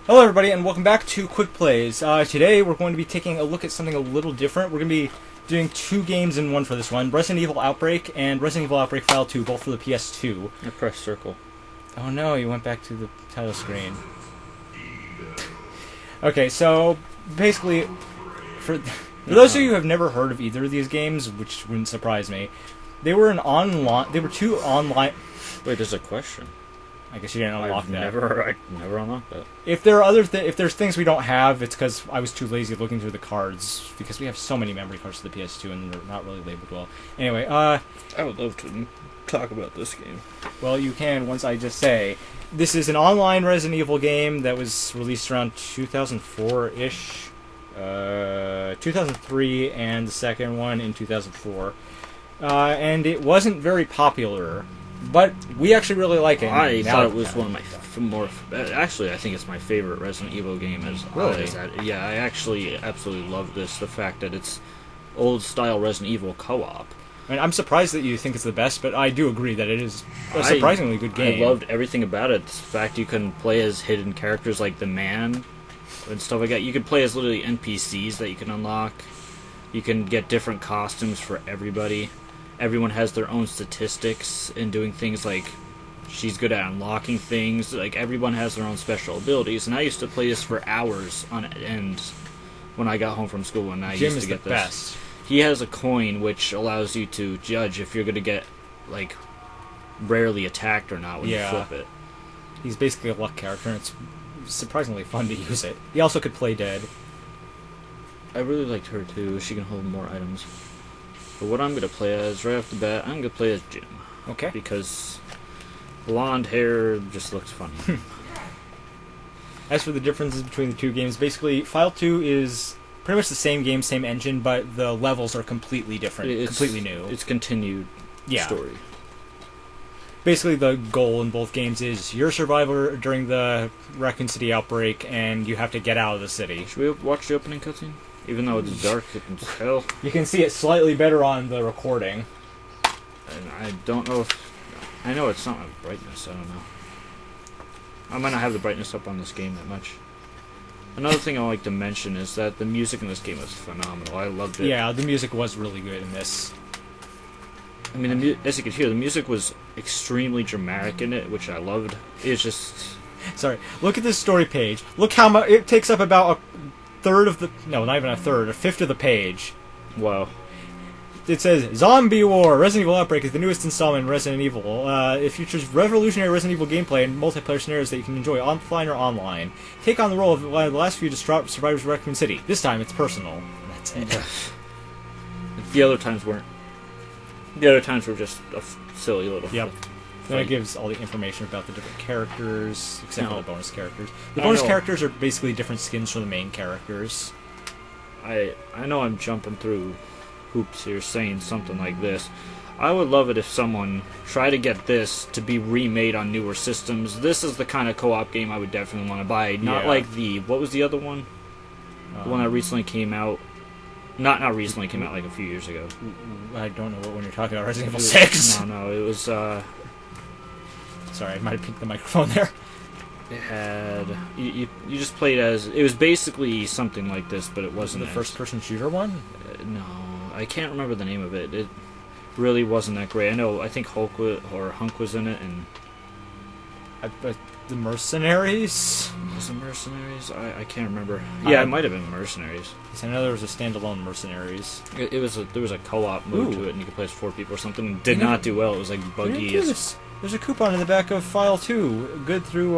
Hello everybody and welcome back to Quickplays. Today we're going to be taking a look at something a little different. We're going to be doing two games in one for this one. Resident Evil Outbreak and Resident Evil Outbreak File 2, both for the PS2. I pressed circle. Oh no, you went back to the title screen. Okay, so basically, for those of you who have never heard of either of these games, which wouldn't surprise me, they were two online... Wait, there's a question. I guess you didn't unlock that. I never unlocked that. If there are if there's things we don't have, it's because I was too lazy looking through the cards, because we have so many memory cards for the PS2 and they're not really labeled well. Anyway, I would love to talk about this game. Well, you can once I just say. This is an online Resident Evil game that was released around 2004-ish. 2003, and the second one in 2004. And it wasn't very popular. But we actually really like it. I thought it was one of my more... Actually, I think it's my favorite Resident Evil game. Really? Yeah, I actually absolutely love this. The fact that it's old-style Resident Evil co-op. I mean, I'm surprised that you think it's the best, but I do agree that it is a surprisingly good game. I loved everything about it. The fact you can play as hidden characters like the man and stuff like that. You can play as literally NPCs that you can unlock. You can get different costumes for everybody. Everyone has their own statistics in doing things like she's good at unlocking things. Like everyone has their own special abilities, and I used to play this for hours on end when I got home from school. And I used to get this. Best. He has a coin which allows you to judge if you're going to get like rarely attacked or not when you flip it. He's basically a luck character, and it's surprisingly fun to use it. He also could play dead. I really liked her too. She can hold more items. But what I'm going to play as, right off the bat, I'm going to play as Jim. Okay. Because blonde hair just looks funny. As for the differences between the two games, basically, File 2 is pretty much the same game, same engine, but the levels are completely different, completely new. It's continued story. Basically, the goal in both games is you're a survivor during the Raccoon City outbreak, and you have to get out of the city. Should we watch the opening cutscene? Even though it's dark, you can tell. You can see it slightly better on the recording. And I don't know if... I know it's not my brightness, I don't know. I might not have the brightness up on this game that much. Another thing I like to mention is that the music in this game is phenomenal. I loved it. Yeah, the music was really good in this. I mean, as you can hear, the music was extremely dramatic in it, which I loved. It's just... Sorry, look at this story page. Look how much... It takes up about a third of the... No, not even a third. A fifth of the page. Wow. It says, Zombie War! Resident Evil Outbreak is the newest installment in Resident Evil. It features revolutionary Resident Evil gameplay and multiplayer scenarios that you can enjoy offline or online. Take on the role of one of the last few survivors of Raccoon City. This time, it's personal. That's it. The other times weren't. The other times were just a silly little... Yep. Then it gives all the information about the different characters, except for the bonus characters. The bonus characters are basically different skins from the main characters. I know I'm jumping through hoops here saying something like this. I would love it if someone tried to get this to be remade on newer systems. This is the kind of co-op game I would definitely want to buy. Not like the... What was the other one? The one that recently came out. Not recently, came out like a few years ago. I don't know what one you're talking about. Resident Evil 6? No, it was... Sorry, I might have peeked the microphone there. It had... You just played as... It was basically something like this, but it wasn't... The first-person shooter one? No, I can't remember the name of it. It really wasn't that great. I think Hunk was in it, and... The Mercenaries? Was it Mercenaries? I can't remember. Yeah, it might have been Mercenaries. I know there was a standalone Mercenaries. There was a co-op mode to it, and you could play as 4 people or something. It did not do well. It was like buggy. There's a coupon in the back of File 2, good through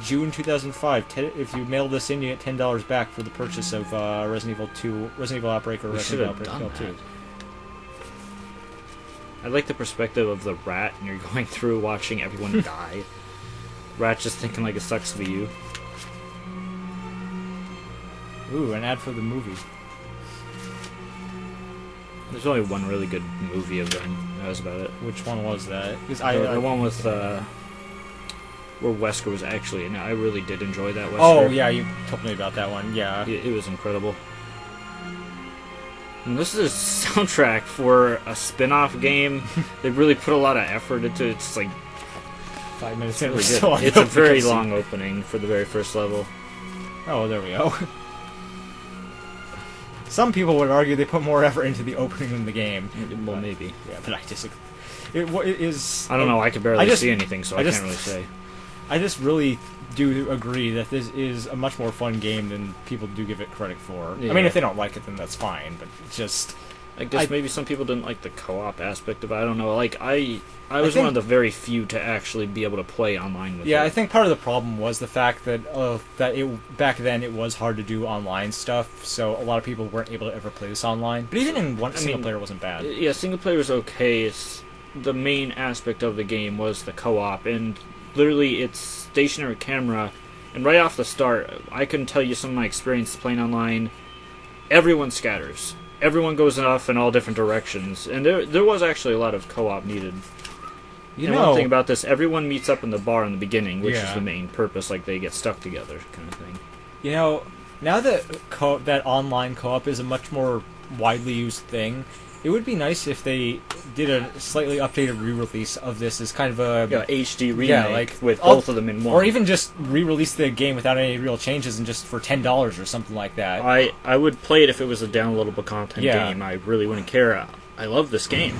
June 2005. If you mail this in, you get $10 back for the purchase of Resident Evil Outbreak, or Resident Evil Outbreak 2. I like the perspective of the rat, and you're going through watching everyone die. Rat just thinking like it sucks to be you. Ooh, an ad for the movie. There's only one really good movie of them. That was about it. Which one was that? The one with where Wesker was actually in it. I really did enjoy that. Wesker. Oh yeah, you told me about that one. Yeah, it was incredible. And this is a soundtrack for a spin-off game. They really put a lot of effort into it. It's like 5 minutes in. Really We're still on it's the a very cutscene. long opening for the very first level. Oh, there we go. Some people would argue they put more effort into the opening than the game. Well, maybe. Yeah, but I disagree. It is... I don't know, I could barely just- see anything, so I can't really say. I just really do agree that this is a much more fun game than people do give it credit for. Yeah. I mean, if they don't like it, then that's fine, but it's just... I guess maybe some people didn't like the co-op aspect of it. I don't know. Like, I was think- one of the very few to actually be able to play online with it. Yeah, I think part of the problem was the fact that back then it was hard to do online stuff, so a lot of people weren't able to ever play this online. But even in single player wasn't bad. Yeah, single player was okay. It's the main aspect of the game was the co-op, and literally it's stationary camera. And right off the start, I can tell you some of my experience playing online. Everyone scatters. Everyone goes off in all different directions, and there was actually a lot of co-op needed. You One thing about this, everyone meets up in the bar in the beginning, which is the main purpose, like they get stuck together kind of thing. You know, now that that online co-op is a much more widely used thing, it would be nice if they did a slightly updated re-release of this as kind of a HD remake like with both of them in one. or even just re-release the game without any real changes and just for $10 or something like that. I would play it if it was a downloadable content Yeah. game. I really wouldn't care. I love this game.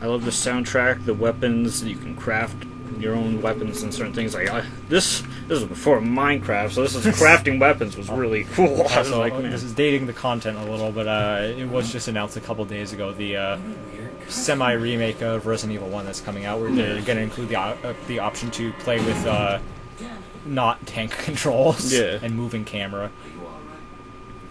I love the soundtrack, the weapons. You can craft your own weapons and certain things. Like this was before Minecraft, so this is crafting weapons was really cool. I was Also, like, man. this is dating the content a little, but it was just announced a couple days ago, the semi-remake of Resident Evil 1 that's coming out, where they're going to include the option to play with not tank controls and moving camera.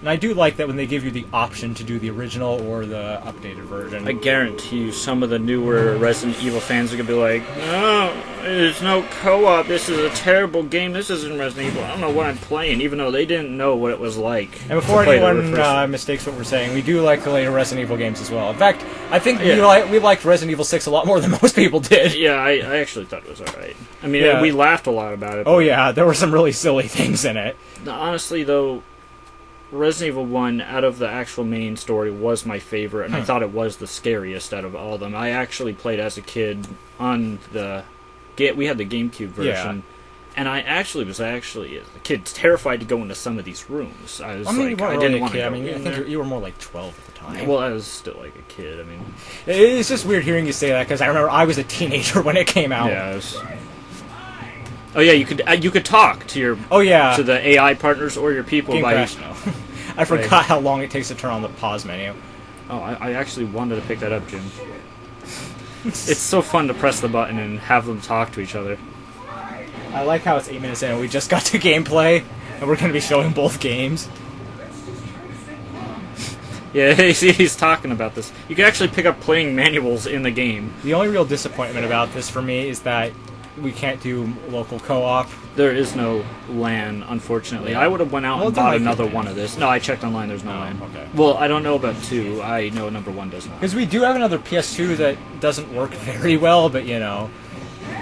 And I do like that when they give you the option to do the original or the updated version. I guarantee you some of the newer Resident Evil fans are going to be like, no, there's no co-op, this is a terrible game, this isn't Resident Evil, I don't know what I'm playing, even though they didn't know what it was like. And before to play the anyone mistakes what we're saying, we do like the later Resident Evil games as well. In fact, I think we liked Resident Evil 6 a lot more than most people did. Yeah, I actually thought it was alright. I mean, Yeah. we laughed a lot about it. Oh yeah, there were some really silly things in it. Honestly, though, Resident Evil 1, out of the actual main story, was my favorite, and I thought it was the scariest out of all of them. I actually played as a kid on we had the GameCube version, and I actually was as a kid, terrified to go into some of these rooms. I was you weren't I really didn't a want to kid. go I mean, I in think there. you were more like 12 at the time. Well, I was still like a kid. I mean, It's just weird hearing you say that, because I remember I was a teenager when it came out. yeah, oh yeah, you could talk to your to the AI partners or your people Game by Crash, no. I forgot how long it takes to turn on the pause menu. Oh, I actually wanted to pick that up, Jim. It's so fun to press the button and have them talk to each other. I like how it's 8 minutes in and we just got to gameplay, and we're going to be showing both games. Yeah, he's talking about this. You can actually pick up playing manuals in the game. The only real disappointment about this for me is that we can't do local co-op. There is no LAN, unfortunately. Yeah. I would have went out and there bought might be. another one of this. No, I checked online, there's no LAN. Okay. Well, I don't know about 2. I know number 1 does not. Because we do have another PS2 that doesn't work very well, but you know,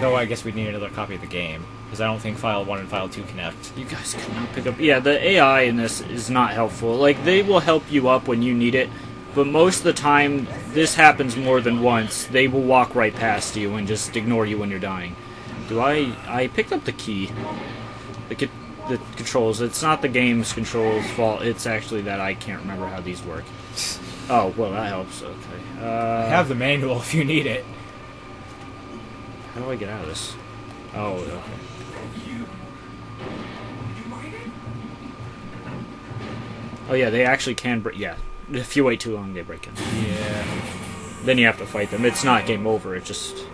though I guess we'd need another copy of the game. Because I don't think File 1 and File 2 connect. You guys cannot pick up... Yeah, the AI in this is not helpful. Like, they will help you up when you need it, but most of the time, this happens more than once. They will walk right past you and just ignore you when you're dying. I picked up the key. The controls. It's not the game's controls' fault. It's actually that I can't remember how these work. Oh, well, that helps. Okay. I have the manual if you need it. How do I get out of this? Oh, okay. Oh, yeah, they actually can break... Yeah, if you wait too long, they break in. Yeah. Then you have to fight them. It's not game over. It just...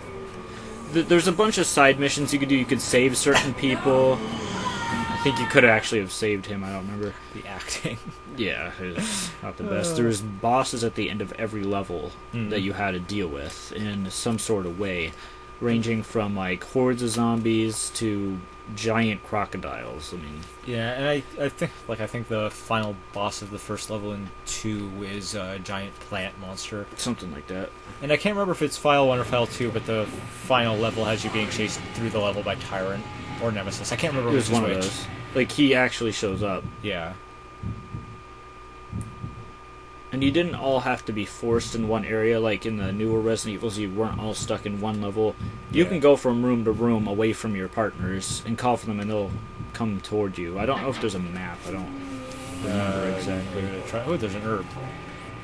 There's a bunch of side missions you could do. You could save certain people. I think you could actually have saved him. I don't remember. The acting. Yeah, it's not the best. There's bosses at the end of every level that you had to deal with in some sort of way, ranging from like hordes of zombies to giant crocodiles. I mean, Yeah, and I think the final boss of the first level in 2 is a giant plant monster. something like that. And I can't remember if it's File 1 or File 2, but the final level has you being chased through the level by Tyrant or Nemesis. I can't remember It was which is one of which. those. Like he actually shows up. Yeah. And And you didn't all have to be forced in one area, like in the newer Resident Evils, you weren't all stuck in one level. You can go from room to room away from your partners and call for them and they'll come toward you. I don't know if there's a map, I don't remember exactly. Oh, there's an herb.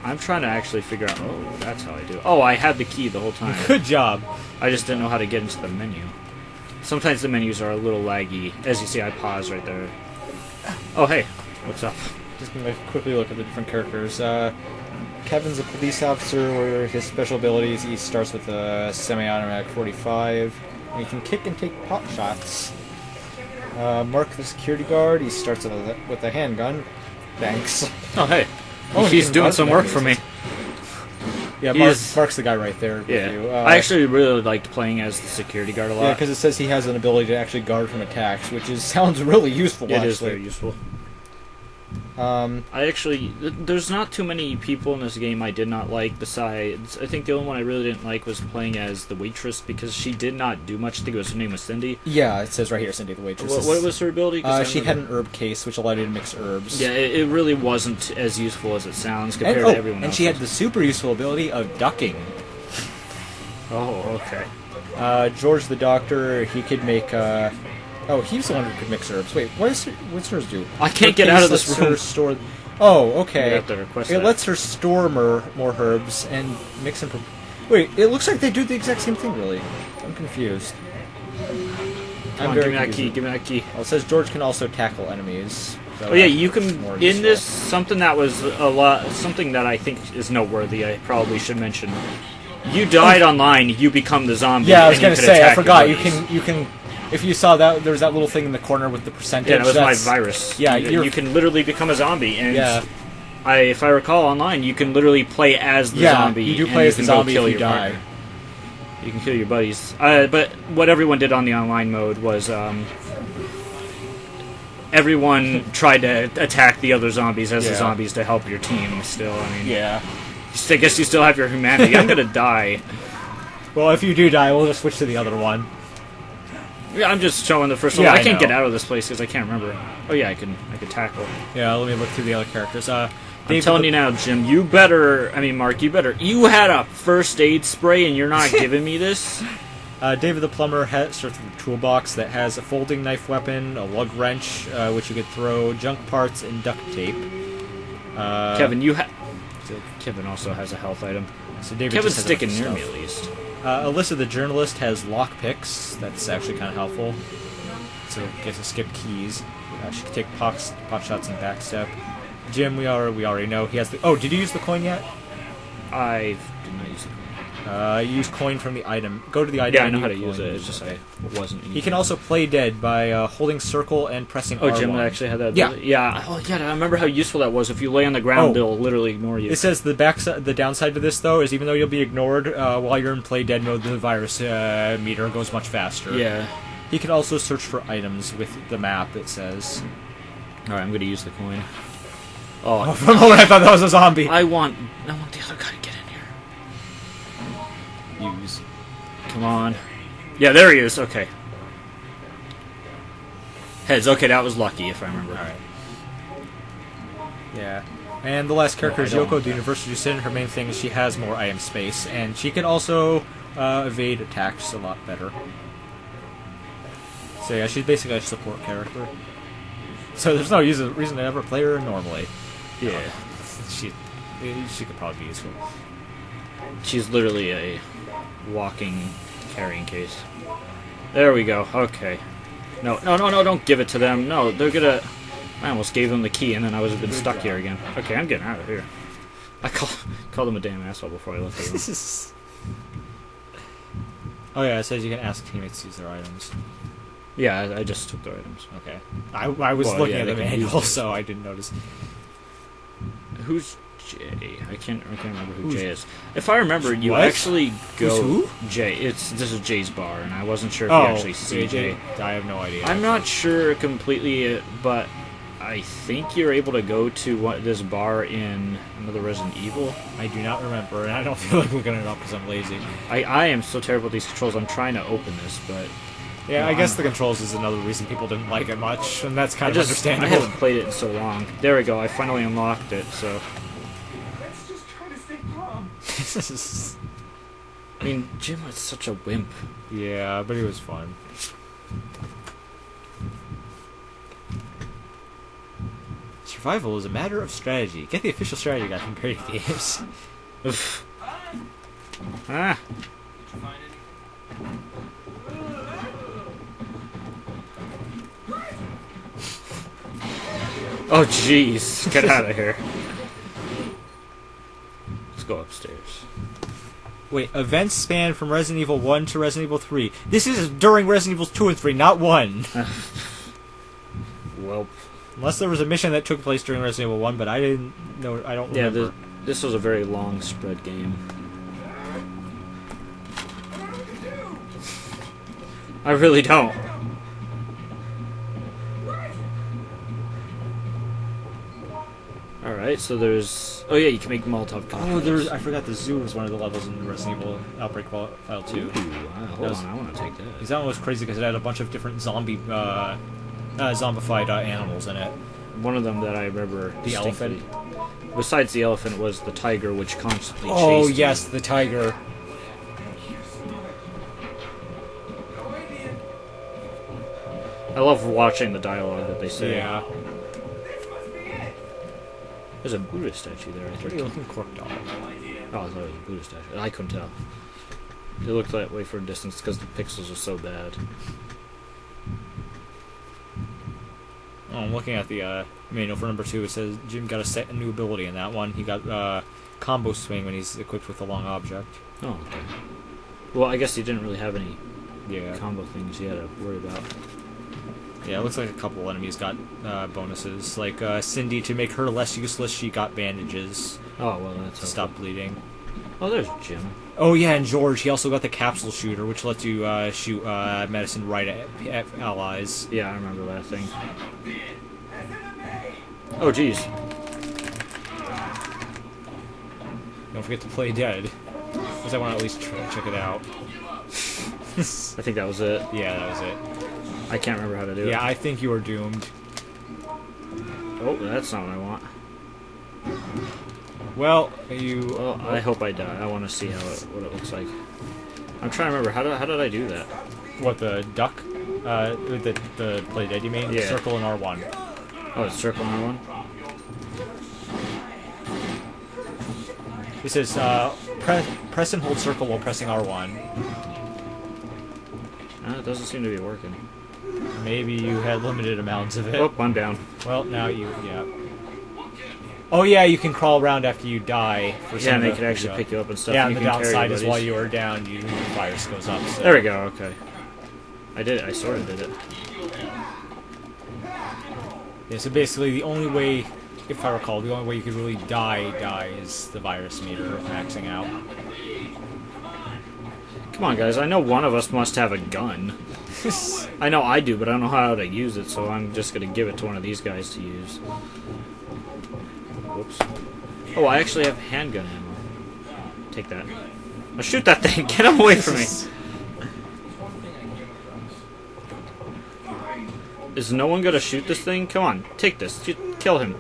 I'm trying to actually figure out, oh, that's how I do it. Oh, I had the key the whole time. Good job. I just didn't know how to get into the menu. Sometimes the menus are a little laggy. As you see, I pause right there. Oh, hey, what's up? Just gonna quickly look at the different characters. Kevin's a police officer, where his special abilities, he starts with a semi-automatic 45. And he can kick and take pot shots. Mark the security guard, he starts with a handgun. Thanks. Oh, hey. Oh, he's doing some work for me. Yeah, Mark's the guy right there with you. I actually really liked playing as the security guard a lot. Yeah, because it says he has an ability to actually guard from attacks, which sounds really useful, It actually. is very useful. There's not too many people in this game I did not like besides, I think the only one I really didn't like was playing as the waitress because she did not do much. I think her name was Cindy. Yeah, it says right here, Cindy the waitress. What was her ability? She had an herb case, which allowed you to mix herbs. Yeah, it really wasn't as useful as it sounds compared to everyone else. And she had the super useful ability of ducking. Oh, okay. George the doctor, he could make... Oh, he's the one who could mix herbs. Wait, what's hers do? I can't get out of this room. Store... Oh, okay. You have to request it that. lets her store more herbs and mix them. Wait, it looks like they do the exact same thing, really. I'm confused. Come on, give me that key. Give me that key. Well, it says George can also tackle enemies. So oh yeah, you can. In this, something that was something that I think is noteworthy. I probably should mention. You died online. You become the zombie. Yeah, I was gonna say. I forgot. You buddies. can. If you saw that, there's that little thing in the corner with the percentage. Yeah, that was my virus. Yeah, you can literally become a zombie, and yeah. If I recall online, you can literally play as the zombie. You do play as the zombie if you die. Partner. You can kill your buddies. But what everyone did on the online mode was everyone tried to attack the other zombies as the zombies to help your team. Still, I mean, I guess you still have your humanity. I'm gonna die. Well, if you do die, we'll just switch to the other one. Yeah, I'm just showing the first one. Yeah, I can't get out of this place because I can't remember. Oh yeah, I could tackle. Yeah, let me look through the other characters. I'm telling you now, Jim, Mark, you had a first aid spray and you're not giving me this? David the plumber starts with a toolbox that has a folding knife weapon, a lug wrench, which you could throw, junk parts, and duct tape. Kevin also has a health item. So David Kevin's just has sticking a bunch near of me stuff. at least. Alyssa the journalist has lockpicks. That's actually kind of helpful. So gets to skip keys. She can take pot shots and backstep. Jim, we already know he has the. Oh, did you use the coin yet? I did not use the coin. Use coin from the item. Go to the item. Yeah, I know how to use it. It's just it wasn't. He can also play dead by holding circle and pressing R1. Oh, Jim actually had that ability? Yeah. Oh, yeah, I remember how useful that was. If you lay on the ground, they'll literally ignore you. It says the downside to this, though, is even though you'll be ignored while you're in play dead mode, the virus meter goes much faster. Yeah. He can also search for items with the map, it says. Alright, I'm going to use the coin. Oh, for a moment I thought that was a zombie. I want the other guy to get in here. Use. Come on. Yeah, there he is. Okay. Heads. Okay, that was lucky, if I remember. Alright. Yeah. And the last character is Yoko, the university student. Her main thing is she has more item space, and she can also evade attacks a lot better. So yeah, she's basically a support character. So there's no reason to ever play her normally. Yeah. She could probably be useful. She's literally a walking carrying case. There we go. Okay. No, don't give it to them. No, they're gonna... I almost gave them the key and then I would have been stuck here again. Okay, I'm getting out of here. I called him a damn asshole before I left the room. Oh yeah, it says you can ask teammates to use their items. Yeah, I just took their items. Okay. I was looking at the manual, so I didn't notice. Who's Jay? I can't remember who Jay is. If I remember, you what? actually go... Who's who? Jay. This is Jay's bar, and I wasn't sure if you actually see Jay. I have no idea. I'm not sure completely, but I think you're able to go to this bar in another Resident Evil. I do not remember, and I don't feel like looking it up because I'm lazy. I am so terrible with these controls. I'm trying to open this, but... Yeah, I guess the controls is another reason people didn't like it much, and that's kind of understandable. I haven't played it in so long. There we go, I finally unlocked it, so... I mean, Jim was such a wimp. Yeah, but it was fun. Survival is a matter of strategy. Get the official strategy guide from Party Games. Ah. Oh, jeez. Get out of here. Let's go upstairs. Wait, events span from Resident Evil 1 to Resident Evil 3. This is during Resident Evil 2 and 3, not 1. Well, unless there was a mission that took place during Resident Evil 1, but I didn't know. I don't remember. Yeah, this was a very long spread game. I really don't. Alright, so there's... Oh yeah, you can make Molotov cocktails. I forgot the zoo was one of the levels in Resident Evil Outbreak File 2. Ooh, wow, hold on, I want to take that. Because that one was crazy because it had a bunch of different zombified animals in it. One of them that I remember The elephant? Besides the elephant was the tiger, which constantly chased Oh, you. yes, the tiger. I love watching the dialogue that they say. Yeah. There's a Buddha statue there, I What are think. you looking for, dog? Oh, I thought it was a Buddha statue. I couldn't tell. It looked that way for a distance because the pixels are so bad. Oh, I'm looking at the manual for number 2. It says Jim got a new ability in that one. He got combo swing when he's equipped with a long object. Oh, okay. Well, I guess he didn't really have any Yeah. combo things he had to worry about. Yeah, it looks like a couple enemies got bonuses. Like Cindy, to make her less useless, she got bandages Oh, well, that's to helpful. stop bleeding. Oh, there's Jim. Oh yeah, and George, he also got the capsule shooter, which lets you shoot medicine right at allies. Yeah, I remember that thing. Oh, jeez. Don't forget to play dead, because I want to at least check it out. I think that was it. Yeah, that was it. I can't remember how to do it. Yeah, I think you are doomed. Oh, that's not what I want. Well, you... Well, I hope I die. I want to see what it looks like. I'm trying to remember. How did I do that? What, the duck? The play dead, you mean? Yeah. Circle and R1. Oh, it's circle on one? This is press and hold circle while pressing R1. It doesn't seem to be working. Maybe you had limited amounts of it. Oh, I'm down. Well, now yeah. Oh yeah, you can crawl around after you die. For Yeah, and they can actually pick you up and stuff. Yeah, and and you the can carry downside is your while buddies. you are down, your virus goes up. So. There we go, okay. I did it. I sort of did it. Yeah, so basically the only way, if I recall, the only way you could really die is the virus meter maxing out. Come on, guys. I know one of us must have a gun. I know I do, but I don't know how to use it, so I'm just going to give it to one of these guys to use. Whoops. Oh, I actually have handgun ammo. Take that. Now shoot that thing! Get him away from me! Is no one going to shoot this thing? Come on, take this. Kill him.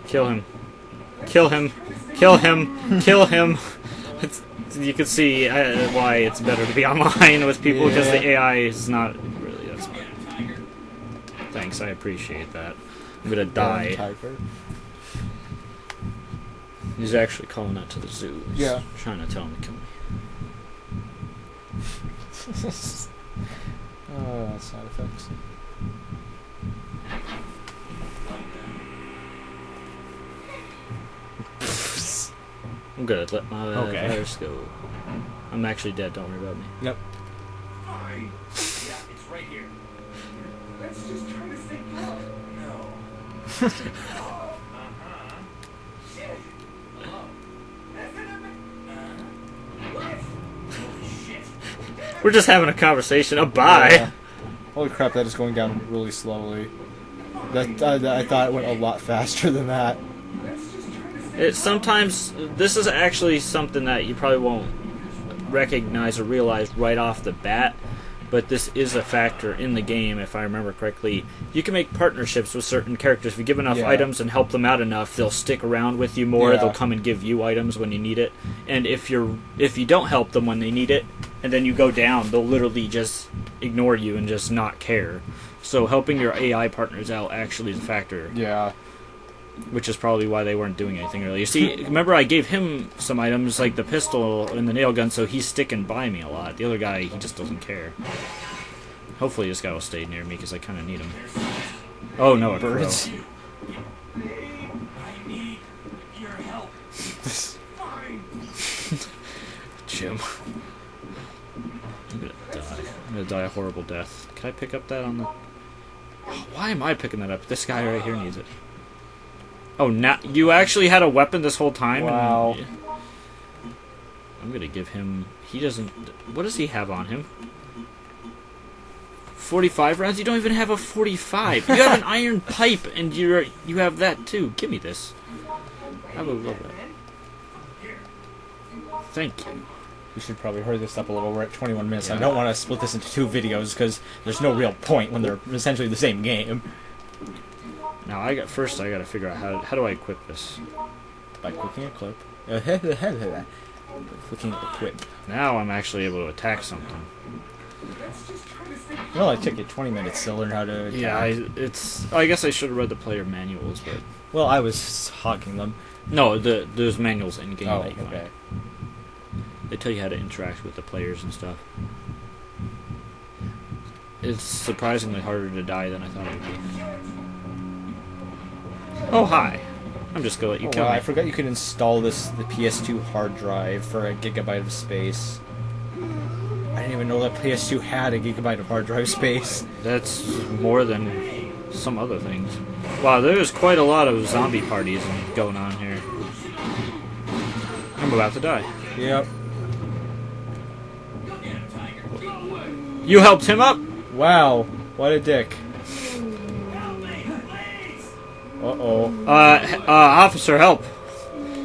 Kill him. Kill him. Kill him. Kill him. You can see why it's better to be online with people, because the AI is not really that smart. Thanks, I appreciate that. I'm gonna die. He's actually calling out to the zoo. He's Yeah. trying to tell him to kill me. Side effects. I'm gonna let my Okay. virus go. I'm actually dead, don't worry about me. Yep. Fine. Yeah, it's right here. Let's just try to stay calm. No. Shit. Hello. What? Shit. We're just having a conversation. Oh, bye! Yeah. Holy crap, that is going down really slowly. I thought it went a lot faster than that. Sometimes, this is actually something that you probably won't recognize or realize right off the bat, but this is a factor in the game, if I remember correctly. You can make partnerships with certain characters. If you give enough items and help them out enough, they'll stick around with you more. Yeah. They'll come and give you items when you need it. And if you don't help them when they need it, and then you go down, they'll literally just ignore you and just not care. So helping your AI partners out actually is a factor. Yeah. Which is probably why they weren't doing anything earlier. See, remember I gave him some items, like the pistol and the nail gun, so he's sticking by me a lot. The other guy, he just doesn't care. Hopefully this guy will stay near me, because I kind of need him. Oh, no, a Birds. crow. I need your help. Fine. Jim. I'm gonna die. I'm gonna die a horrible death. Can I pick up that on the... Oh, why am I picking that up? This guy right here needs it. Oh, now you actually had a weapon this whole time? Wow. And I'm gonna give him... He doesn't... What does he have on him? 45 rounds? You don't even have a 45. You have an iron pipe, and you have that too. Give me this. I would love that. Thank you. We should probably hurry this up a little. We're at 21 minutes. Yeah. I don't want to split this into 2 videos because there's no real point when they're essentially the same game. Now I gotta figure out how do I equip this. By clicking a clip. Clicking equip. Now I'm actually able to attack something. Let's just try to stay Well, it took you 20 minutes to learn how to attack. Yeah, I guess I should have read the player manuals, but Well, I was hawking them. no, there's manuals in game Oh, that you can okay. find. They tell you how to interact with the players and stuff. It's surprisingly harder to die than I thought it would be. Oh, hi. I'm just gonna let you kill Well, me. I forgot you could install the PS2 hard drive for a gigabyte of space. I didn't even know that PS2 had a gigabyte of hard drive space. That's more than some other things. Wow, there's quite a lot of zombie parties going on here. I'm about to die. Yep. You helped him up? Wow, what a dick. Uh-oh. Officer, help.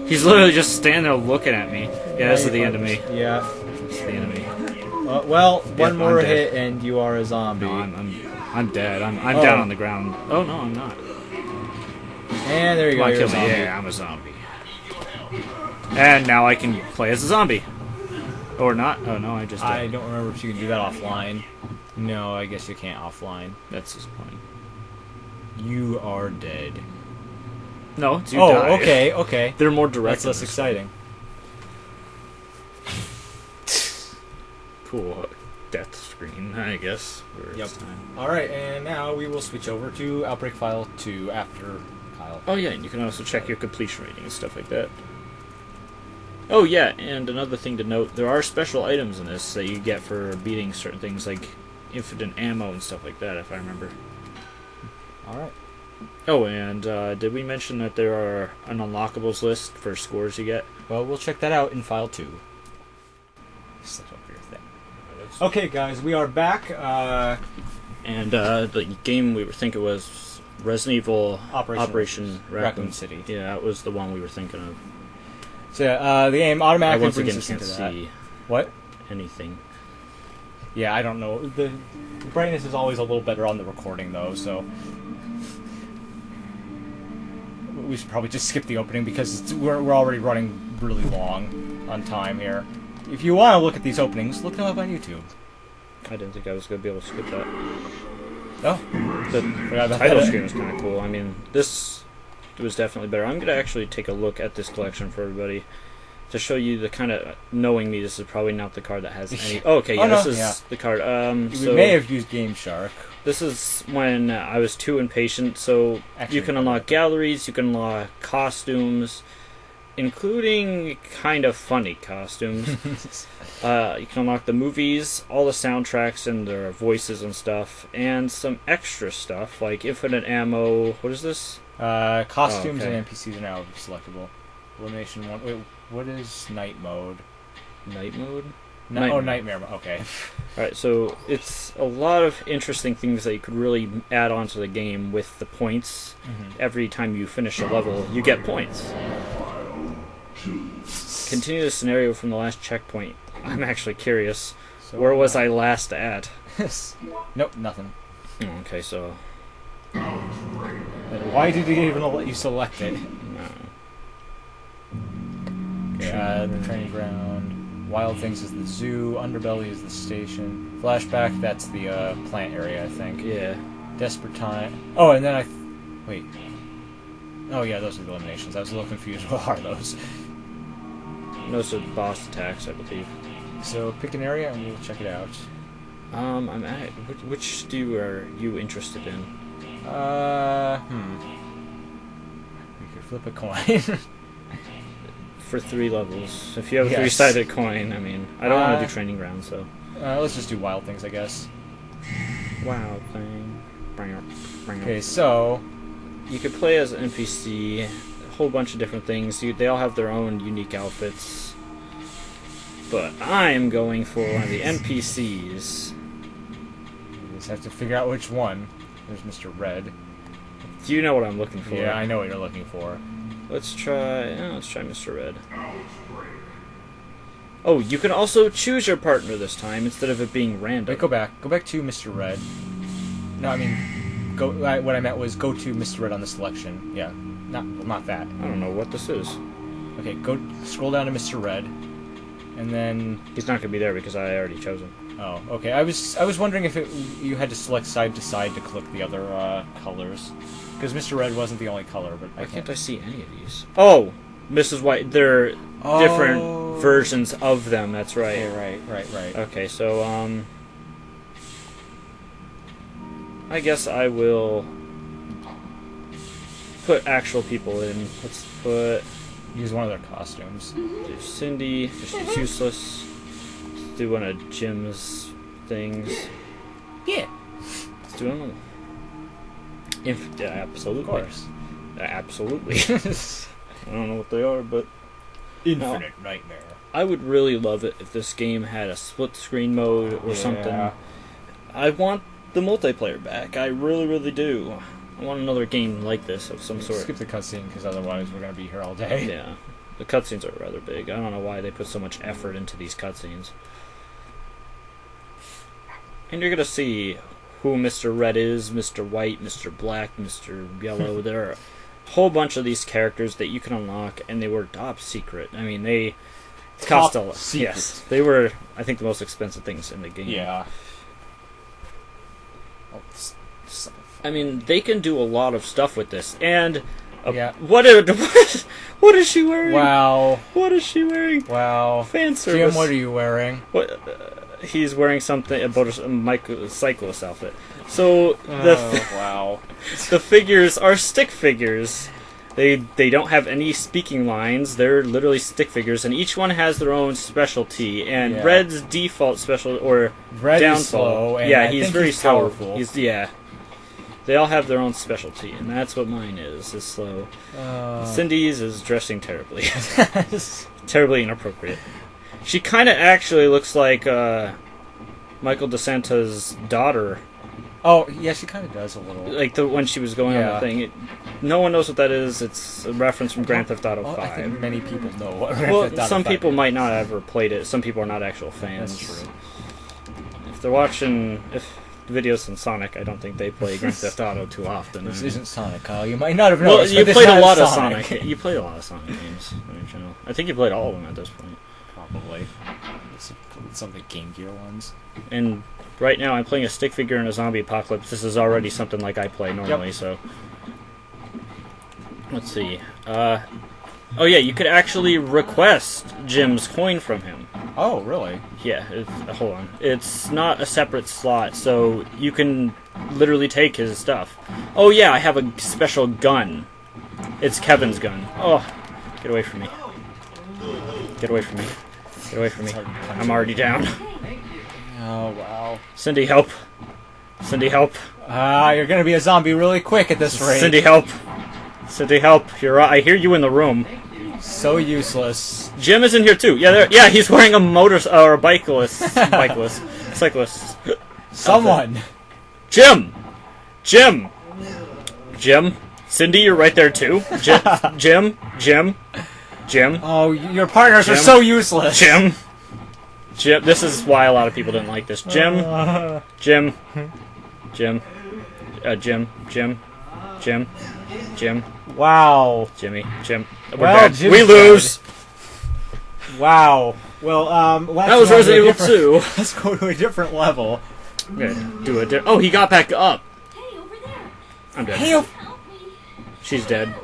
He's literally just standing there looking at me. Yeah, this is the end of me. Yeah. This is the end of me. Well, one I'm more dead. hit and you are a zombie. No, I'm dead. I'm down on the ground. Oh no, I'm not. And there you Come go, on, you're kill a me. zombie. Yeah, I'm a zombie. And now I can play as a zombie. Or not. Oh no, I just I died. don't remember if you can do that offline. No, I guess you can't offline. That's disappointing. You are dead. No, it's you Oh, die. okay, okay. They're more direct. That's less in this. exciting. Cool death screen, I guess. Where it's Yep. time. Alright, and now we will switch over to Outbreak File 2 after Kyle. Oh yeah, and you can also check your completion rating and stuff like that. Oh yeah, and another thing to note, there are special items in this that you get for beating certain things like infinite ammo and stuff like that, if I remember. Alright. Oh, and did we mention that there are an unlockables list for scores you get? Well, we'll check that out in File 2. Such a weird thing. Okay, guys, we are back. And the game we were thinking was Resident Evil Operation Raccoon City. Yeah, that was the one we were thinking of. So, the game I automatically once brings again us can't into that. see What? anything. Yeah, I don't know. The brightness is always a little better on the recording, though, so... We should probably just skip the opening because we're already running really long on time here. If you want to look at these openings, look them up on YouTube. I didn't think I was going to be able to skip that. Oh, The forgot about title that. screen was kind of cool. I mean, this was definitely better. I'm going to actually take a look at this collection for everybody to show you the kind of... Knowing me, this is probably not the card that has any... Oh, okay, yeah, Oh, no, this is yeah. the card. We So may have used Game Shark. this is when I was too impatient, so Actually, you can unlock galleries, you can unlock costumes, including kind of funny costumes. You can unlock the movies, all the soundtracks and their voices and stuff, and some extra stuff like infinite ammo. What is this? Costumes Oh, okay. and NPCs are now selectable. Elimination 1. Wait, what is night mode? Night mode? Oh, Nightmare. nightmare mode. Okay. Alright, so it's a lot of interesting things that you could really add on to the game with the points. Every time you finish a level, you get points. Continue the scenario from the last checkpoint. I'm actually curious. So, Where was I last at? Nope, nothing. Okay, so Why did he even let you select it? Okay, the training ground. Wild Things is the zoo. Underbelly is the station. Flashback, that's the plant area, I think. yeah. Desperate Time. Oh, and then wait. Oh yeah, those are the eliminations. I was a little confused. What are those? Those are boss attacks, I believe. So pick an area and we'll check it out. I'm at which are you interested in? We could flip a coin. For 3 levels. If you have a Yes. 3-sided coin, I mean, I don't want to do training ground, so. Let's just do Wild Things, I guess. Wow, thing. Okay, so You could play as an NPC, a whole bunch of different things. They all have their own unique outfits. But I'm going for one of the NPCs. we just have to figure out which one. There's Mr. Red. Do you know what I'm looking for? Yeah, I know what you're looking for. Let's try Mr. Red. Oh, you can also choose your partner this time instead of it being random. Wait, go back. Go back to Mr. Red. No, I mean, what I meant was go to Mr. Red on the selection. Yeah, not that. I don't know what this is. Okay, go scroll down to Mr. Red, and then. He's not going to be there because I already chose him. Oh, okay. I was wondering if you had to select side to side to click the other colors, because Mr. Red wasn't the only color. But Why can't I see any of these? Oh, Mrs. White. They're different versions of them. That's right. Okay, right. Okay, so I guess I will put actual people in. Let's put Use one of their costumes. do Cindy. She's useless. Let's do one of Jim's things. Yeah. Let's do them. Yeah, absolutely. Of course. Absolutely. I don't know what they are, but Infinite Nightmare. I would really love it if this game had a split screen mode or something. I want the multiplayer back. I really, really do. I want another game like this of some sort. Skip the cutscene because otherwise we're gonna be here all day. Yeah. The cutscenes are rather big. I don't know why they put so much effort into these cutscenes. And you're gonna see who Mr. Red is, Mr. White, Mr. Black, Mr. Yellow. There are a whole bunch of these characters that you can unlock, and they were top secret. I mean, they cost a lot. Secret. Yes, they were, I think, the most expensive things in the game. Yeah. I mean, they can do a lot of stuff with this. And Yeah. what is she wearing? Wow. What is she wearing? Wow. Fan service. Jim, what are you wearing? What? He's wearing something about a cyclist outfit. So Wow. the figures are stick figures. They don't have any speaking lines. They're literally stick figures, and each one has their own specialty. And Yeah. Red's default special or Red downfall. is slow, and yeah, I he's think very he's slow. powerful. They all have their own specialty, and that's what mine is slow. Cindy's is dressing terribly. Terribly inappropriate. She kind of actually looks like Michael DeSanta's daughter. Oh, yeah, she kind of does a little. Like when she was going on Yeah. the thing. No one knows what that is. It's a reference from Grand Theft Auto Well, 5. I think many people know what Grand Well, Theft Auto some 5 people is. might not have ever played it. Some people are not actual fans. That's true. If they're watching videos on Sonic, I don't think they play Grand Theft Auto too often. This I mean, isn't Sonic, Kyle. You might not have well, noticed. you but this played a has lot of Sonic. Sonic. You played a lot of Sonic games. I think you played all of them at this point. Probably. Some of the Game Gear ones. And right now, I'm playing a stick figure in a zombie apocalypse. This is already something like I play normally. Yep. So let's see. Oh yeah, you could actually request Jim's coin from him. Oh, really? Yeah, hold on. It's not a separate slot, so you can literally take his stuff. Oh yeah, I have a special gun. It's Kevin's gun. Oh, get away from me. Get away from me. Get away from me. I'm already down. Oh, wow. Cindy, help. Cindy, help. You're gonna be a zombie really quick at this rate. Cindy, help. Cindy, help. I hear you in the room. So useless. Jim is in here too. Yeah, he's wearing a cyclist. Someone. Jim! Cindy, you're right there too. Jim. Oh, your partners are Jim. so useless. Jim. Jim, this is why a lot of people didn't like this. Jim. Wow. Jimmy. Jim. We're Well, dead. Jim's We lose. Wow. Well, let's That was go to a Resident Evil different- 2. Let's go to a different level. Okay, do it. Oh, he got back up. Hey, over there. I'm dead. Hey, Help me. She's dead.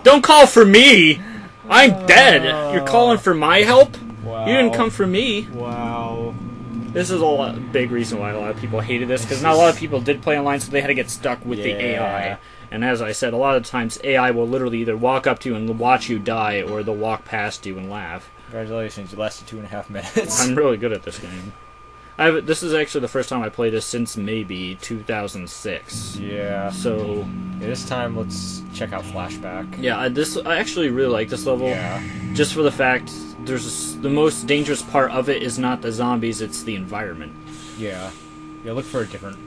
Don't call for me. I'm dead. You're calling for my help? wow. You didn't come for me. Wow. This is a big reason why a lot of people hated this, because not a lot of people did play online, so they had to get stuck with the AI. And as I said, a lot of times AI will literally either walk up to you and watch you die, or they'll walk past you and laugh. Congratulations, you lasted 2.5 minutes. I'm really good at this game. This is actually the first time I played this since maybe 2006. Yeah. So This time, let's check out Flashback. yeah, I actually really like this level. Yeah. Just for the fact, the most dangerous part of it is not the zombies, it's the environment. Yeah. Yeah, look for a different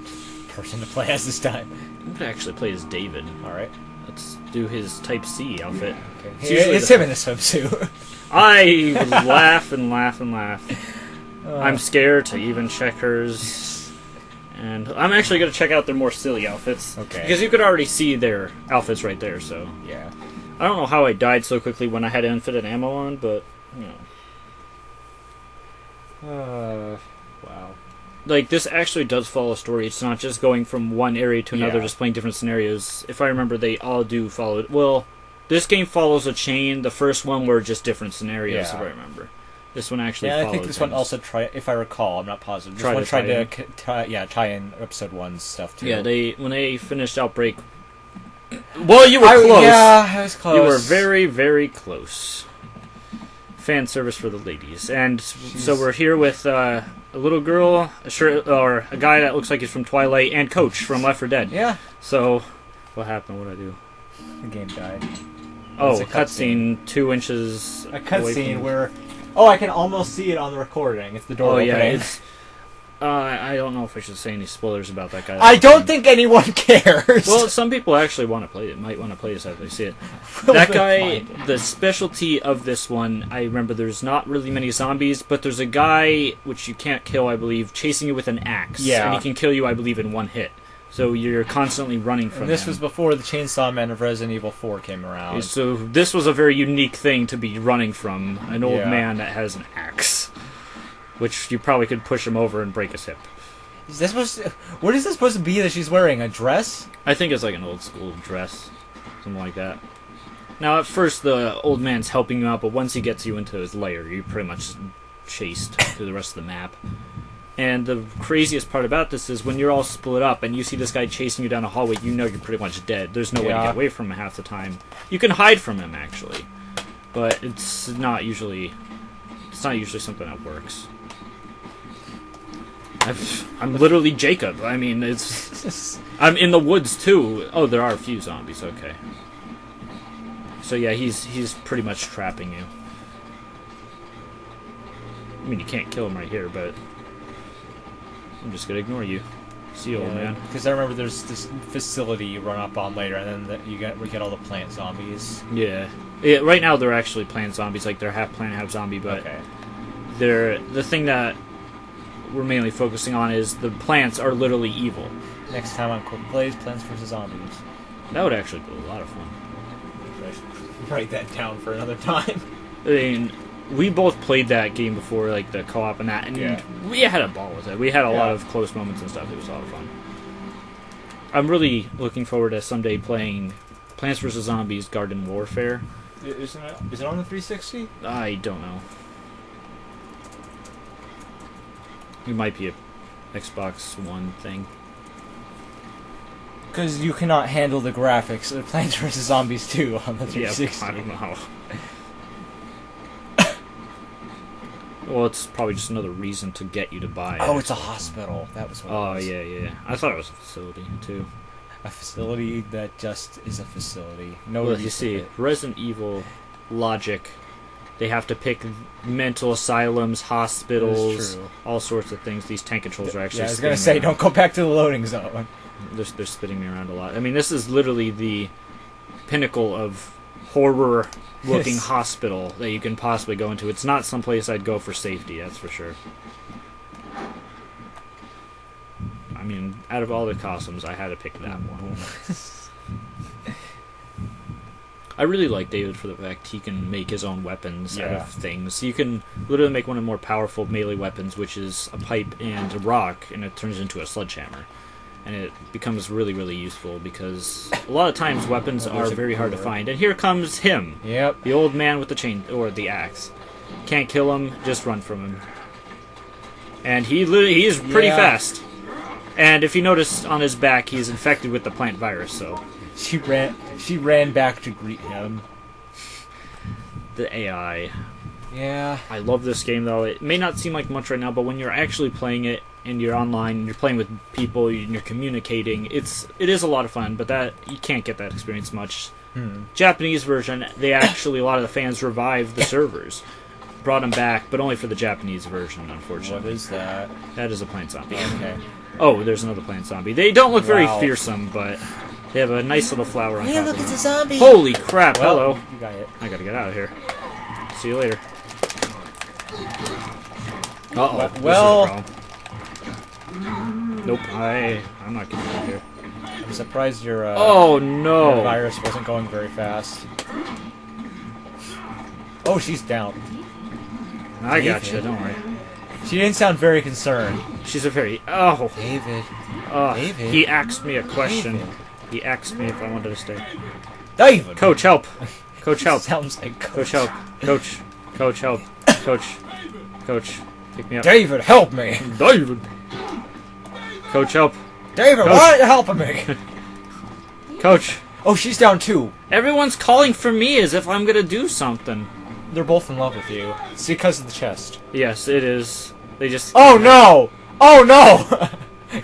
person to play as this time. I'm gonna actually play as David. Alright. Let's do his Type C outfit. Okay. It's usually It's the- him in a swimsuit. I would laugh and laugh and laugh. I'm scared to even check hers. And I'm actually going to check out their more silly outfits. Okay. Because you could already see their outfits right there, so. Yeah. I don't know how I died so quickly when I had infinite ammo on, but, you know. Wow. Like, this actually does follow a story. It's not just going from one area to another, Yeah. just playing different scenarios. If I remember, they all do follow it. Well, this game follows a chain. The first one were just different scenarios, Yeah. if I remember. This one actually Yeah, I followed think this one things. also if I recall, I'm not positive. This Tried one to tried to tie in episode 1's stuff too. Yeah, when they finished Outbreak... Well, you were close. Yeah, I was close. You were very, very close. Fan service for the ladies. And so we're here with a little girl, or a guy that looks like he's from Twilight, and Coach from Left 4 Dead. Yeah. So, what happened? What did I do? The game died. Oh, It's a cutscene 2 inches A away cutscene from- where... Oh, I can almost see it on the recording. It's the door Oh, opening. yeah, it's... I don't know if I should say any spoilers about that guy. I don't think anyone cares. Well, some people actually want to play it. Might want to play this after they see it. Will That they guy, find it? the specialty of this one, I remember there's not really many zombies, but there's a guy, which you can't kill, I believe, chasing you with an axe. Yeah. And he can kill you, I believe, in one hit. So you're constantly running from And this him. was before the Chainsaw Man of Resident Evil 4 came around. So this was a very unique thing to be running from, an old Yeah. man that has an axe. Which you probably could push him over and break his hip. Is this supposed to, what is this supposed to be that she's wearing? A dress? I think it's like an old school dress. Something like that. Now, at first, the old man's helping you out, but once he gets you into his lair, you're pretty much chased through the rest of the map. And the craziest part about this is when you're all split up and you see this guy chasing you down a hallway, you know you're pretty much dead. There's no way to Yeah. get away from him half the time. You can hide from him, actually. But it's not usually something that works. I'm literally Jacob. I mean, I'm in the woods too. Oh, there are a few zombies. Okay. So yeah, he's pretty much trapping you. I mean, you can't kill him right here, but I'm just gonna ignore you. See you, old man. Because I remember there's this facility you run up on later, and then we get all the plant zombies. Yeah. Right now they're actually plant zombies, like they're half plant, half zombie, but Okay. the thing that we're mainly focusing on is the plants are literally evil. Next time on Quickplays, Plants vs. Zombies. That would actually be a lot of fun. Write that down for another time. I mean, we both played that game before, like the co-op and that, and Yeah. we had a ball with it. We had a lot Yeah. of close moments and stuff. It was a lot of fun. I'm really looking forward to someday playing Plants vs. Zombies Garden Warfare. Is it on the 360? I don't know. It might be a Xbox One thing. Because you cannot handle the graphics of Plants vs. Zombies 2 on the 360. Yeah, I don't know how. Well, it's probably just another reason to get you to buy it. Oh, it's a hospital. That was what Oh, it was. yeah. I thought it was a facility, too. A facility that just is a facility. No Well, reason you see, to it. Resident Evil logic, they have to pick mental asylums, hospitals, true. all sorts of things. These tank controls are actually Yeah, I was gonna spinning say, me don't go back to the loading zone. around. They're spinning me around a lot. I mean, this is literally the pinnacle of horror-looking Yes. hospital that you can possibly go into. It's not someplace I'd go for safety, that's for sure. I mean, out of all the costumes, I had to pick that one. I really like David for the fact he can make his own weapons out Yeah. of things. You can literally make one of the more powerful melee weapons, which is a pipe and a rock, and it turns into a sledgehammer. And it becomes really, really useful because a lot of times weapons Oh, there's are a very hard to door. find. And here comes him, Yep. the old man with the chain or the axe. Can't kill him, just run from him. And he is pretty Yeah. fast. And if you notice on his back, he's infected with the plant virus, so She ran back to greet him. the AI. Yeah. I love this game though. It may not seem like much right now, but when you're actually playing it and you're online and you're playing with people and you're communicating, it is a lot of fun, but that you can't get that experience much. Japanese version, they actually, a lot of the fans revived the servers. Brought them back, but only for the Japanese version, What unfortunately. is that? That is a plant zombie. Okay. Oh, there's another plant zombie. They don't look very Wow. fearsome, but they have a nice little flower on top of them. a zombie. Holy crap, Well, hello. You got it. I gotta get out of here. See you later. Uh-oh. Well- this is a problem. Nope, I'm not getting out of here. I'm surprised your Oh, your no. virus wasn't going very fast. Oh, she's down. I got you, don't worry. She didn't sound very concerned. She's a very... Oh, David. David. he asked me a question. David. He asked me if I wanted to stay. David. Coach, help. Coach, help. Sounds like Coach, help. Coach. Coach, help. Coach. Coach, pick me up. David, help me. David. Coach, help. David, Coach. why aren't you helping me? Coach. Oh, she's down too. Everyone's calling for me as if I'm gonna do something. They're both in love with you. It's because of the chest. Yes, it is. They just... Oh no! Oh no!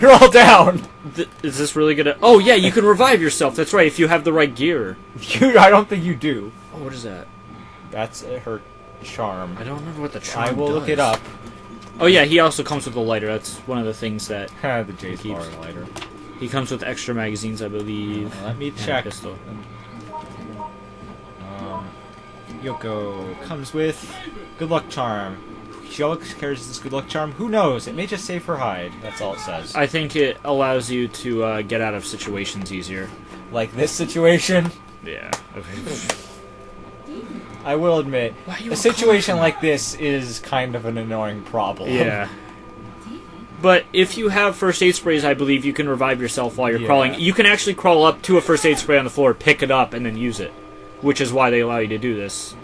You're all down. Is this really gonna... Oh, yeah, you can revive yourself. That's right, if you have the right gear. I don't think you do. Oh, what is that? That's her charm. I don't remember what the charm I will look it does. up. Oh, yeah, he also comes with a lighter. That's one of the things that... The J's Keeps- bar lighter. He comes with extra magazines, I believe. Let me and a check. pistol. Yoko comes with good luck charm. She always carries this good luck charm. Who knows? It may just save her hide. That's all it says. I think it allows you to get out of situations easier. Like this situation, Yeah. I will admit, Why you a situation like this is kind of an annoying problem. Yeah. But if you have first aid sprays, I believe you can revive yourself while you're Yeah. crawling. You can actually crawl up to a first aid spray on the floor, pick it up, and then use it. Which is why they allow you to do this.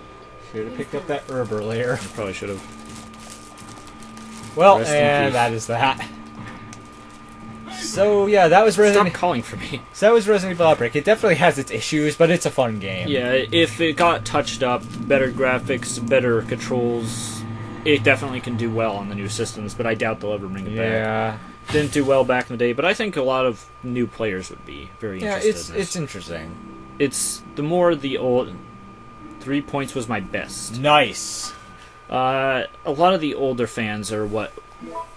Should have picked up that herb earlier. Probably should have. Well, Rest in and peace. that is that. So yeah, that was Stop Resident. calling for me. So that was Resident Evil Outbreak. It definitely has its issues, but it's a fun game. Yeah, if it got touched up, better graphics, better controls, it definitely can do well on the new systems, but I doubt they'll ever bring it back. Yeah. Didn't do well back in the day, but I think a lot of new players would be very Yeah, interested in this. it's interesting. It's the more the old... 3 points was my best. Nice. A lot of the older fans are what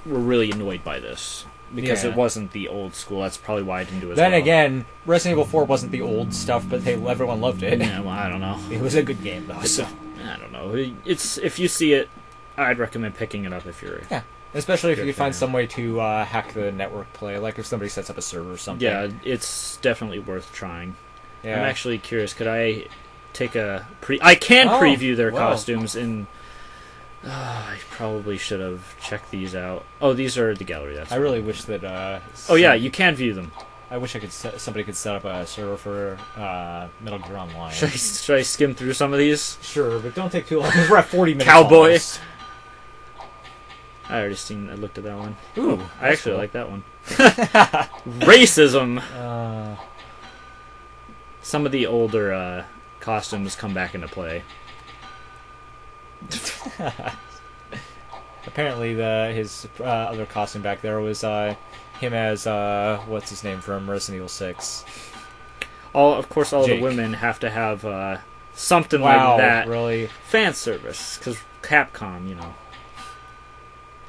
were really annoyed by this. Because Yeah. it wasn't the old school. That's probably why I didn't do as Then well. again, Resident Evil 4 wasn't the old stuff, but everyone loved it. Yeah, well, I don't know. It was a good game, though. So. I don't know. It's if you see it, I'd recommend picking it up if you're... Yeah. Especially if you Good could find fan. some way to hack the network play, like if somebody sets up a server or something. Yeah, it's definitely worth trying. Yeah. I'm actually curious. Could I take a I can Oh, preview their wow. costumes in... I probably should have checked these out. Oh, these are the gallery. That's I really wish that. Oh yeah, you can view them. I wish I could. Somebody could set up a server for Metal Gear Online. Should I skim through some of these? Sure, but don't take too long because we're at 40 minutes. Cowboy. almost. I looked at that one. Ooh, I actually cool. like that one. Racism. Some of the older costumes come back into play. Apparently, his other costume back there was him as what's his name from Resident Evil 6. Of course, all Jake. the women have to have something Wow, like that. really? Fan service, because Capcom, you know.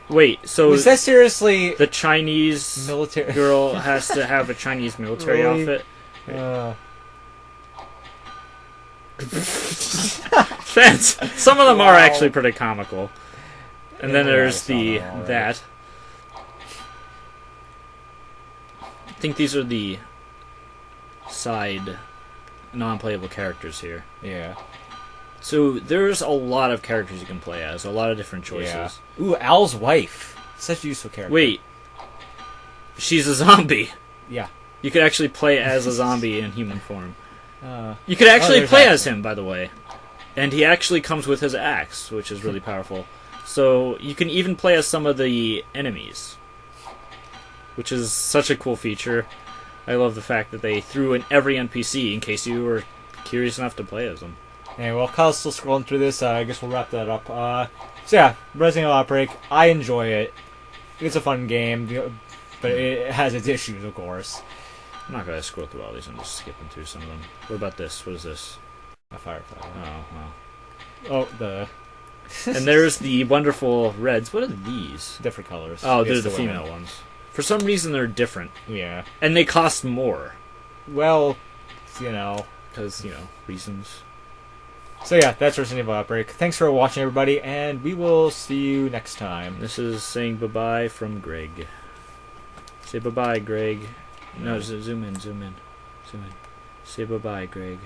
Wait, so Was that seriously the Chinese military girl has to have a Chinese military Really? outfit? Fence. Some of them are Wow. actually pretty comical. And then Yeah, there's I saw the that already. that. I think these are the side non-playable characters here. Yeah. So there's a lot of characters you can play as, a lot of different choices. Yeah. Ooh, Al's wife. Such a useful character. Wait, she's a zombie. Yeah. You could actually play as a zombie in human form. Uh, You could actually there's play that. as him, by the way. And he actually comes with his axe, which is really powerful. So you can even play as some of the enemies, which is such a cool feature. I love the fact that they threw in every NPC in case you were curious enough to play as them. and while Kyle's still scrolling through this, I guess we'll wrap that up. So yeah, Resident Evil Outbreak. I enjoy it. It's a fun game, but it has its issues, of course. I'm not going to scroll through all these, I'm just skipping through some of them. What about this? What is this? A firefighter. Oh, well. Oh, the And there's the wonderful reds. What are these? different colors. Oh, they're It's the women. female ones. For some reason, they're different. Yeah. And they cost more. Well, you know. Because, reasons. So yeah, that's Resident Evil Outbreak. Thanks for watching, everybody, and we will see you next time. This is saying bye-bye from Greg. Say bye-bye, Greg. No, zoom in. Say bye-bye, Greg.